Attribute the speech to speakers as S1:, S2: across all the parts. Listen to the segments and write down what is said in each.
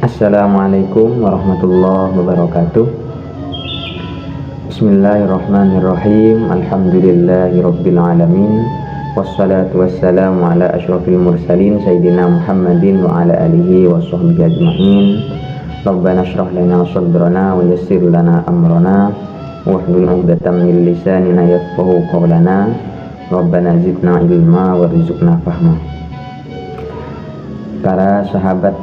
S1: Assalamualaikum warahmatullahi wabarakatuh. Bismillahirrahmanirrahim. Alhamdulillahirabbil alamin. Wassalatu wassalamu ala asyrafil mursalin sayyidina Muhammadin wa ala alihi washabbihi ajmain. Rabbana shrah lana sadrana wa yassir lana amrana wahlul 'uqdatam min lisanina yafqahu qawlana. Rabbana zidna ilma warzuqna fahma. Para sahabat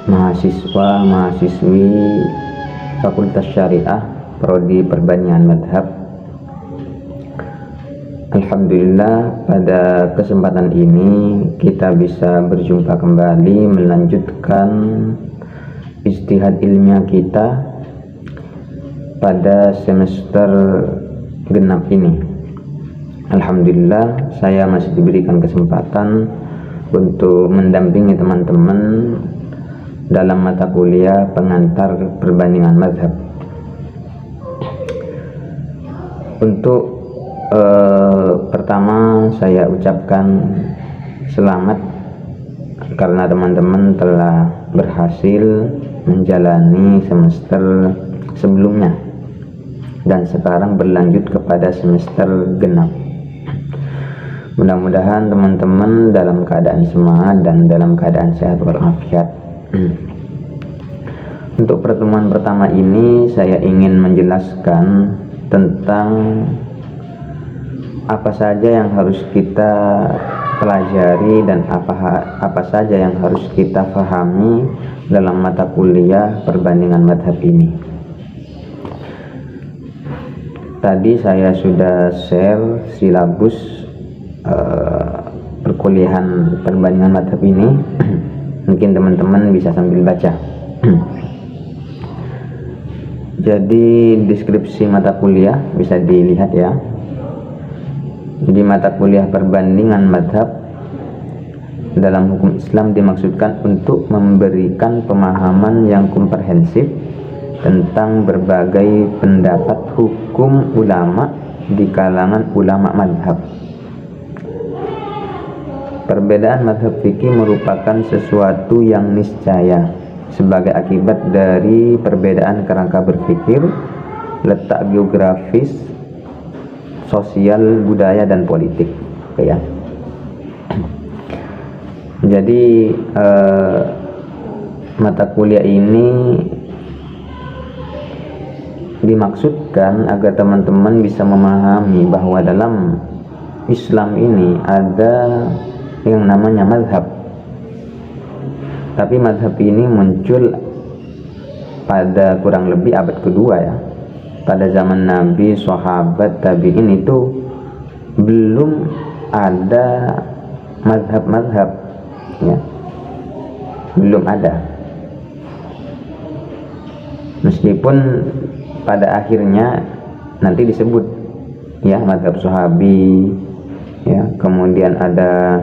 S1: mahasiswa mahasiswi Fakultas Syariah Prodi Perbandingan Madhab, alhamdulillah pada kesempatan ini kita bisa berjumpa kembali melanjutkan ijtihad ilmiah kita pada semester genap ini. Alhamdulillah saya masih diberikan kesempatan untuk mendampingi teman-teman dalam mata kuliah pengantar perbandingan mazhab. Untuk pertama saya ucapkan selamat karena teman-teman telah berhasil menjalani semester sebelumnya dan sekarang berlanjut kepada semester genap. Mudah-mudahan teman-teman dalam keadaan semangat dan dalam keadaan sehat walafiat. Untuk pertemuan pertama ini saya ingin menjelaskan tentang apa saja yang harus kita pelajari dan apa saja yang harus kita pahami dalam mata kuliah perbandingan madhab ini. Tadi saya sudah share silabus perkuliahan perbandingan madhab ini. Mungkin teman-teman bisa sambil baca. Jadi deskripsi mata kuliah bisa dilihat ya. Jadi mata kuliah perbandingan madhab dalam hukum Islam dimaksudkan untuk memberikan pemahaman yang komprehensif tentang berbagai pendapat hukum ulama di kalangan ulama madhab. Perbedaan madhab fikih merupakan sesuatu yang niscaya sebagai akibat dari perbedaan kerangka berpikir, letak geografis, sosial, budaya, dan politik. Oke, ya. Jadi mata kuliah ini dimaksudkan agar teman-teman bisa memahami bahwa dalam Islam ini ada yang namanya mazhab. Tapi mazhab ini muncul pada kurang lebih abad kedua ya. Pada zaman Nabi, sahabat, tabi'in itu belum ada mazhab-mazhab ya. Belum ada. Meskipun pada akhirnya nanti disebut ya mazhab sahabi ya, kemudian ada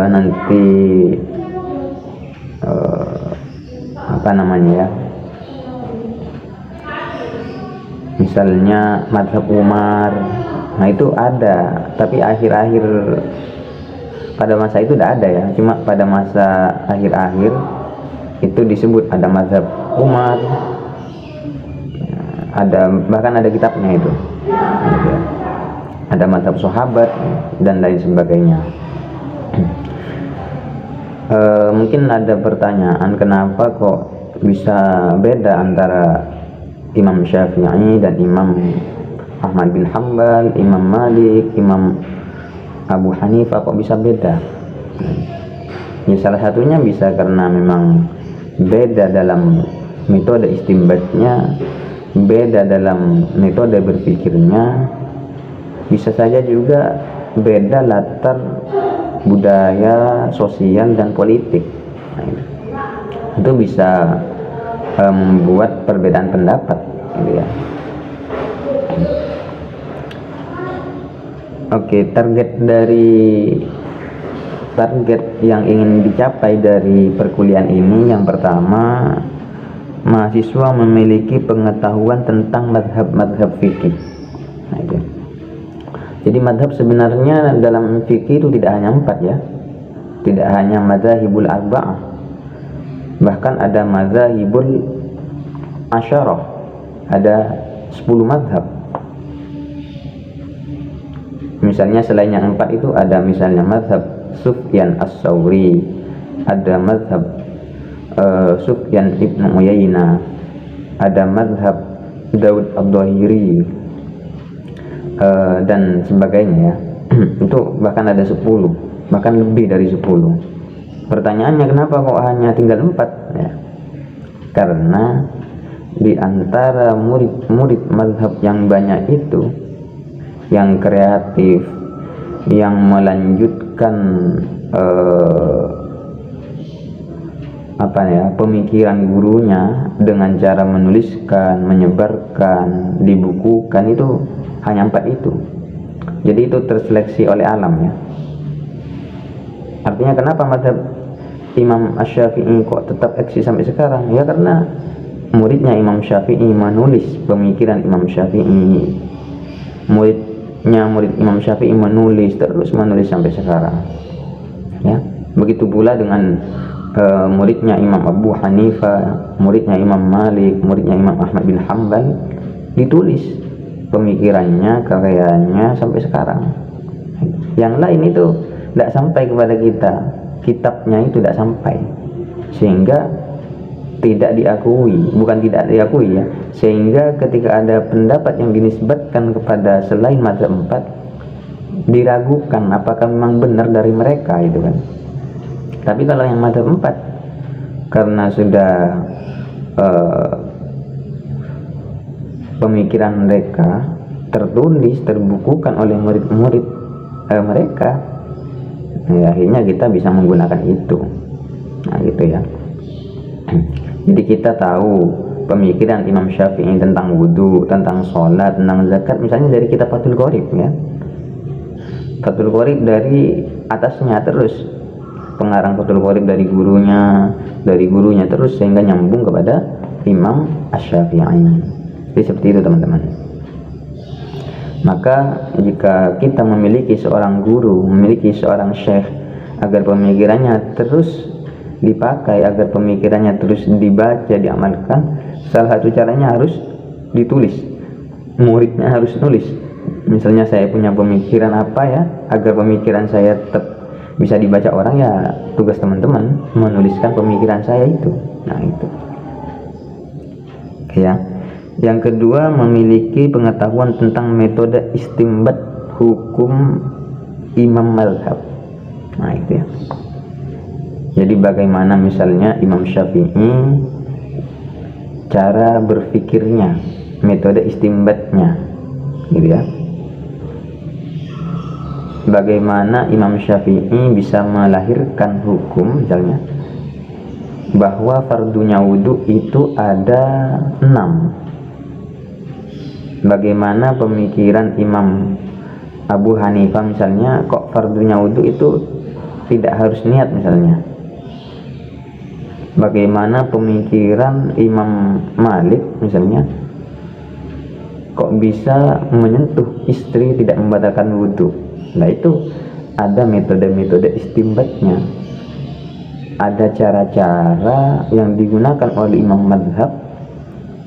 S1: nanti apa namanya ya, misalnya mazhab Umar. Nah itu ada, tapi akhir-akhir pada masa itu tidak ada ya, cuma pada masa akhir-akhir itu disebut ada mazhab Umar, ada bahkan ada kitabnya itu, ada mazhab sahabat dan lain sebagainya. Mungkin ada pertanyaan, kenapa kok bisa beda antara Imam Syafi'i dan Imam Ahmad bin Hanbal, Imam Malik, Imam Abu Hanifah, kok bisa beda? Ya, salah satunya bisa karena memang beda dalam metode istinbatnya, beda dalam metode berpikirnya, bisa saja juga beda latar budaya, sosial, dan politik. Nah, itu bisa membuat perbedaan pendapat gitu ya. Oke, target yang ingin dicapai dari perkuliahan ini, yang pertama, mahasiswa memiliki pengetahuan tentang madhab-madhab fikih. Nah, itu. Jadi madhab sebenarnya dalam fikih itu tidak hanya 4 ya, tidak hanya madzhabul arba'ah, Bahkan ada mazhabul asyarah, ada 10 mazhab. Misalnya selain yang 4 itu ada misalnya mazhab Sufyan As-Tsauri, ada mazhab Sufyan Ibn Uyainah, ada mazhab Daud Ad-Dhahiri, dan sebagainya ya. Itu bahkan ada 10, bahkan lebih dari 10. Pertanyaannya, kenapa kok hanya tinggal 4 ya? Karena di antara murid-murid mazhab yang banyak itu, yang kreatif, yang melanjutkan pemikiran gurunya dengan cara menuliskan, menyebarkan, dibukukan, itu hanya 4 itu. Jadi itu terseleksi oleh alam ya. Artinya kenapa mazhab Imam Asy-Syafi'i kok tetap eksis sampai sekarang? Ya karena muridnya Imam Syafi'i menulis pemikiran Imam Syafi'i, murid Imam Syafi'i terus menulis sampai sekarang ya. Begitu pula dengan muridnya Imam Abu Hanifah, muridnya Imam Malik, muridnya Imam Ahmad bin Hanbal, ditulis pemikirannya, karyanya sampai sekarang. Yang lain itu tidak sampai kepada kita, kitabnya itu tidak sampai, sehingga tidak diakui, bukan tidak diakui ya, sehingga ketika ada pendapat yang dinisbatkan kepada selain mazhab 4, diragukan apakah memang benar dari mereka itu kan. Tapi kalau yang mazhab 4, karena sudah pemikiran mereka tertulis, terbukukan oleh murid-murid mereka, ya, akhirnya kita bisa menggunakan itu. Nah gitu ya. Jadi kita tahu pemikiran Imam Syafi'i tentang wudu, tentang sholat, tentang zakat, misalnya dari kitab Fathul Qorib ya. Fathul Qorib dari atasnya terus, pengarang Fathul Qorib dari gurunya terus, sehingga nyambung kepada Imam Asy-Syafi'i. Jadi seperti itu teman-teman. Maka jika kita memiliki seorang guru, memiliki seorang syekh, agar pemikirannya terus dipakai, agar pemikirannya terus dibaca, diamalkan, salah satu caranya harus ditulis. Muridnya harus nulis. Misalnya saya punya pemikiran apa ya, agar pemikiran saya tetap bisa dibaca orang, ya tugas teman-teman menuliskan pemikiran saya itu. Nah itu ya. Yang kedua, memiliki pengetahuan tentang metode istimbat hukum imam mazhab. Nah itu ya. Jadi bagaimana misalnya Imam Syafi'i cara berpikirnya, metode istimbatnya gitu ya. Bagaimana Imam Syafi'i bisa melahirkan hukum, misalnya bahwa fardunya wudu itu ada 6. Bagaimana pemikiran Imam Abu Hanifah misalnya, kok fardunya wudu itu tidak harus niat misalnya. Bagaimana pemikiran Imam Malik misalnya, kok bisa menyentuh istri tidak membatalkan wudu. Nah itu ada metode-metode istimbatnya, ada cara-cara yang digunakan oleh imam mazhab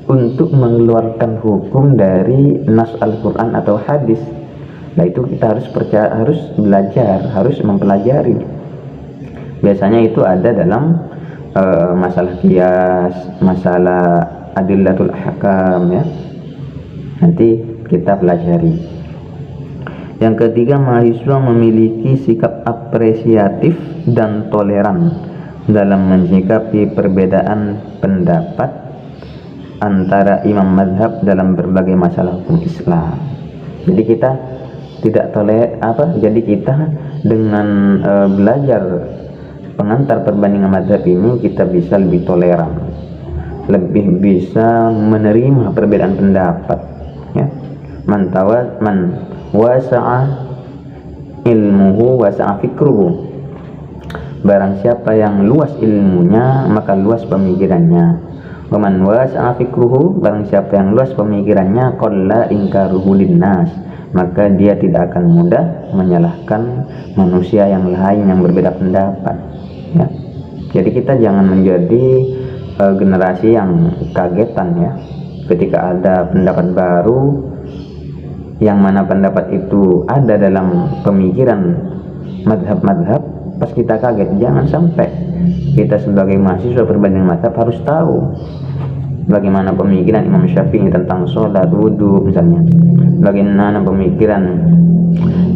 S1: untuk mengeluarkan hukum dari nas Al-Quran atau hadis. Nah itu kita harus belajar, harus mempelajari. Biasanya itu ada dalam masalah qiyas, masalah adillatul ahkam ya. Nanti kita pelajari. Yang ketiga, mahasiswa memiliki sikap apresiatif dan toleran dalam menyikapi perbedaan pendapat antara imam mazhab dalam berbagai masalah hukum Islam. Jadi kita tidak jadi kita dengan belajar pengantar perbandingan mazhab ini, kita bisa lebih toleran, lebih bisa menerima perbedaan pendapat ya. Man wasa'a ilmuhu wasa'a fikruhu. Barang siapa yang luas ilmunya, maka luas pemikirannya. Wa man wasa'a fikruhu, barang siapa yang luas pemikirannya, qalla inkaruhu linnas, maka dia tidak akan mudah menyalahkan manusia yang lain yang berbeda pendapat ya. Jadi kita jangan menjadi generasi yang kagetan ya ketika ada pendapat baru, yang mana pendapat itu ada dalam pemikiran madhab-madhab, pas kita kaget. Jangan sampai kita sebagai mahasiswa perbandingan madhab harus tahu bagaimana pemikiran Imam Syafi'i tentang sholat, wudhu misalnya, bagaimana pemikiran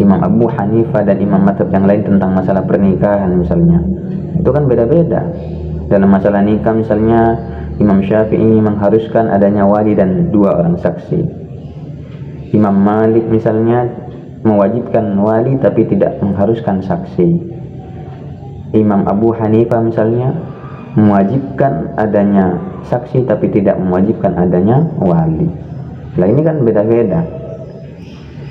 S1: Imam Abu Hanifah dan imam madhab yang lain tentang masalah pernikahan misalnya. Itu kan beda-beda. Dalam masalah nikah misalnya, Imam Syafi'i mengharuskan adanya wali dan 2 orang saksi. Imam Malik misalnya mewajibkan wali tapi tidak mengharuskan saksi. Imam Abu Hanifah misalnya mewajibkan adanya saksi tapi tidak mewajibkan adanya wali. Nah ini kan beda-beda.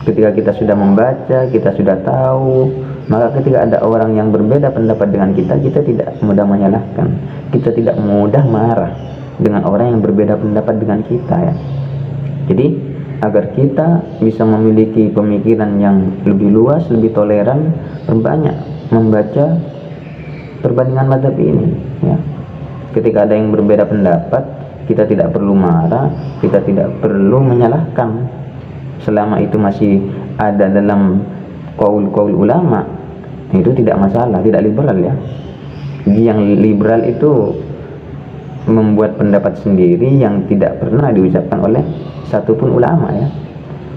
S1: Ketika kita sudah membaca, kita sudah tahu, maka ketika ada orang yang berbeda pendapat dengan kita, kita tidak mudah menyalahkan, kita tidak mudah marah dengan orang yang berbeda pendapat dengan kita ya. Jadi agar kita bisa memiliki pemikiran yang lebih luas, lebih toleran, perbanyak membaca perbandingan mazhab ini ya. Ketika ada yang berbeda pendapat, kita tidak perlu marah, kita tidak perlu menyalahkan selama itu masih ada dalam qaul ulama. Itu tidak masalah, tidak liberal ya. Yang liberal itu membuat pendapat sendiri yang tidak pernah diucapkan oleh satupun ulama ya.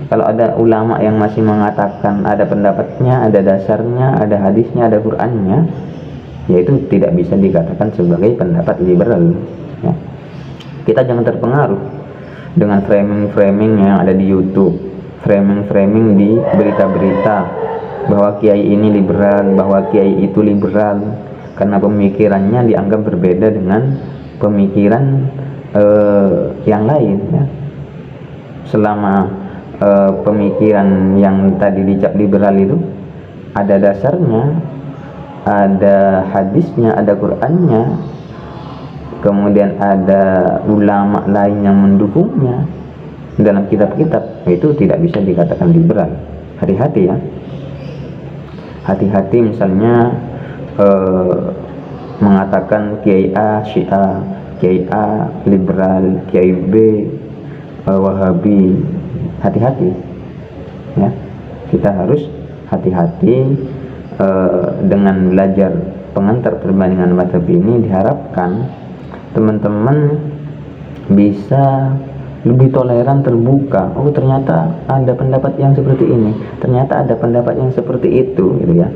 S1: Kalau ada ulama yang masih mengatakan ada pendapatnya, ada dasarnya, ada hadisnya, ada Qur'annya, yaitu tidak bisa dikatakan sebagai pendapat liberal ya. Kita jangan terpengaruh dengan framing-framing yang ada di YouTube, framing-framing di berita-berita bahwa kiai ini liberal, bahwa kiai itu liberal, karena pemikirannya dianggap berbeda dengan pemikiran yang lain ya. Selama pemikiran yang tadi dicap liberal itu ada dasarnya, ada hadisnya, ada Qur'annya, kemudian ada ulama lain yang mendukungnya dalam kitab-kitab, itu tidak bisa dikatakan liberal. Hati-hati ya, hati-hati misalnya mengatakan Kiai A Syiah, Kiai A liberal, Kiai B Wahabi. Hati-hati ya, kita harus hati-hati dengan belajar pengantar perbandingan mazhab ini. Diharapkan teman-teman bisa lebih toleran, terbuka. Oh ternyata ada pendapat yang seperti ini, ternyata ada pendapat yang seperti itu gitu ya.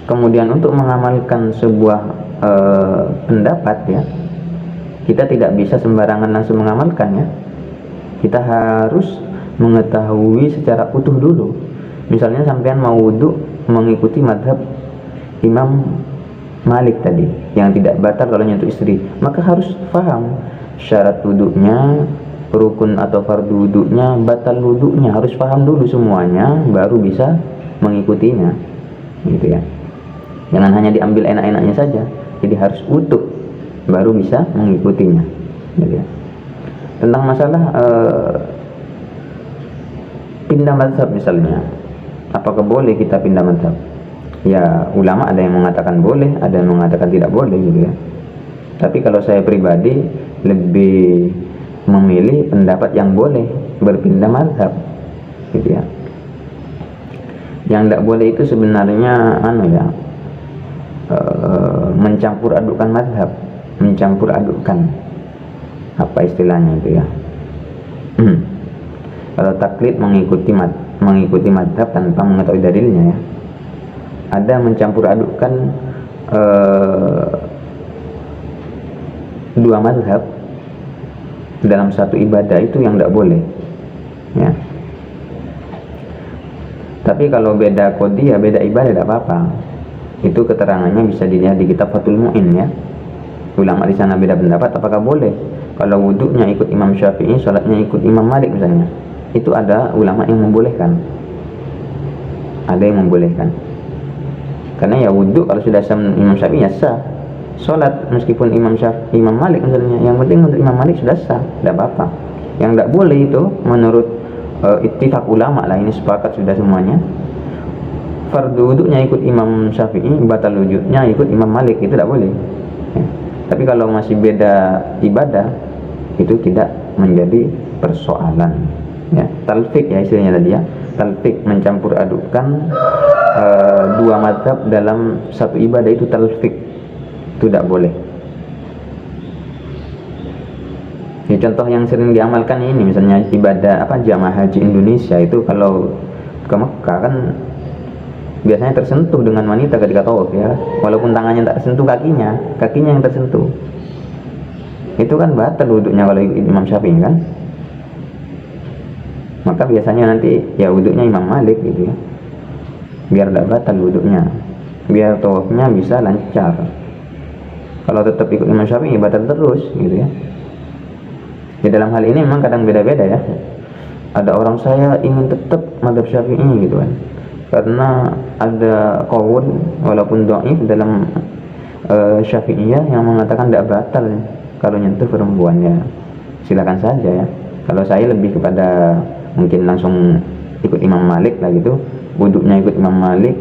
S1: Kemudian untuk mengamalkan sebuah pendapat ya, kita tidak bisa sembarangan langsung mengamalkan ya. Kita harus mengetahui secara utuh dulu. Misalnya sampean mau wudhu mengikuti madhab Imam Malik tadi yang tidak batal kalau nyentuh istri, maka harus paham syarat wudhunya, rukun atau fardu wudhunya, batal wudhunya, harus paham dulu semuanya baru bisa mengikutinya gitu ya. Jangan hanya diambil enak-enaknya saja, jadi harus utuh baru bisa mengikutinya gitu ya. Tentang masalah pindah mazhab misalnya, apakah boleh kita pindah mazhab? Ya ulama ada yang mengatakan boleh, ada yang mengatakan tidak boleh gitu ya. Tapi kalau saya pribadi lebih memilih pendapat yang boleh berpindah mazhab gitu ya. Yang tidak boleh itu sebenarnya mencampur adukkan mazhab, mencampur adukkan, apa istilahnya itu ya. Kalau taklid mengikuti mazhab tanpa mengetahui dalilnya ya. Ada mencampur adukkan dua mazhab dalam satu ibadah, itu yang tidak boleh ya. Tapi kalau beda qadiyah, beda ibadah tidak apa-apa. Itu keterangannya bisa dilihat di kitab Fathul Mu'in ya. Ulama di sana beda pendapat apakah boleh kalau wudhunya ikut Imam Syafi'i, salatnya ikut Imam Malik misalnya. Itu ada ulama yang membolehkan, ada yang membolehkan. Karena ya wudhu kalau sudah sah Imam Syafi'i ya sah. Salat meskipun Imam Malik misalnya, yang penting menurut Imam Malik sudah sah, tidak apa-apa. Yang tidak boleh itu menurut ittifaq ulama lah, ini sepakat sudah semuanya, fardu wudhunya ikut Imam Syafi'i, batal wudhunya ikut Imam Malik, itu tidak boleh ya. Tapi kalau masih beda ibadah itu tidak menjadi persoalan ya. Talfik ya istilahnya tadi ya, talfik, mencampur adukan dua mazhab dalam satu ibadah, itu talfik, itu tidak boleh. Ini contoh yang sering diamalkan ini, misalnya ibadah jamaah haji Indonesia itu kalau ke Mekah kan biasanya tersentuh dengan wanita ketika tawaf ya, walaupun tangannya tak tersentuh, kakinya yang tersentuh, itu kan batal wudhunya kalau ikut Imam Syafi'i kan. Maka biasanya nanti ya wudhunya Imam Malik gitu ya, biar tidak batal wudhunya, biar tawafnya bisa lancar. Kalau tetap ikut Imam Syafi'i batal terus gitu ya. Di dalam hal ini memang kadang beda-beda ya. Ada orang, saya ingin tetap mazhab Syafi'i gitu kan, karena ada qaul walaupun dhaif dalam Syafi'iyah yang mengatakan tidak batal kalau nyentuh perempuannya. Silakan saja ya. Kalau saya lebih kepada mungkin langsung ikut Imam Malik lah gitu, wudhunya ikut Imam Malik,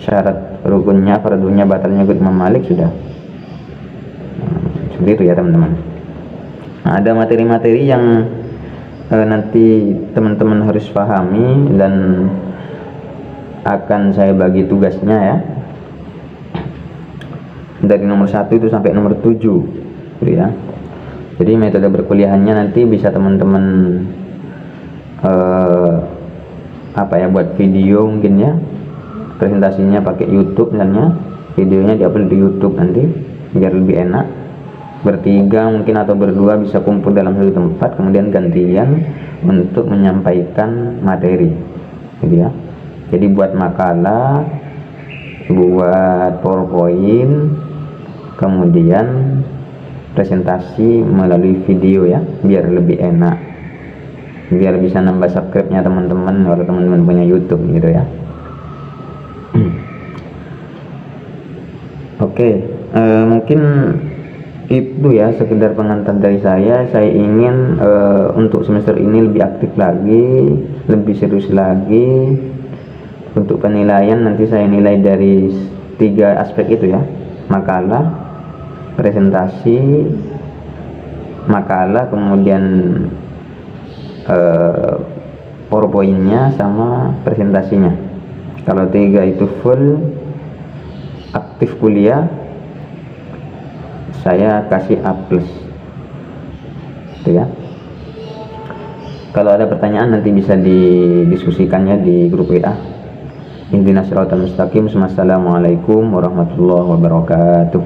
S1: syarat rukunnya, fardunya, batalnya ikut Imam Malik, sudah. Seperti itu ya teman-teman. Nah, ada materi-materi yang nanti teman-teman harus pahami dan akan saya bagi tugasnya ya, dari nomor 1 itu sampai nomor 7 gitu ya. Jadi metode berkuliahannya nanti bisa teman-teman buat video mungkin ya, presentasinya pakai YouTube misalnya, videonya diupload di YouTube nanti biar lebih enak. Bertiga mungkin atau berdua bisa kumpul dalam satu tempat, kemudian gantian untuk menyampaikan materi gitu ya. Jadi buat makalah, buat PowerPoint, kemudian presentasi melalui video ya, biar lebih enak, biar bisa nambah subscribe-nya teman-teman kalau teman-teman punya YouTube gitu ya. Oke, mungkin itu ya sekedar pengantar dari saya. Saya ingin untuk semester ini lebih aktif lagi, lebih serius lagi. Untuk penilaian nanti saya nilai dari 3 aspek itu ya, makalah, presentasi, makalah, kemudian PowerPoint-nya sama presentasinya. Kalau 3 itu full aktif kuliah, saya kasih A+ itu ya. Kalau ada pertanyaan nanti bisa didiskusikannya di grup WA. Ihdinas siratal mustaqim. Wassalamualaikum warahmatullahi wabarakatuh.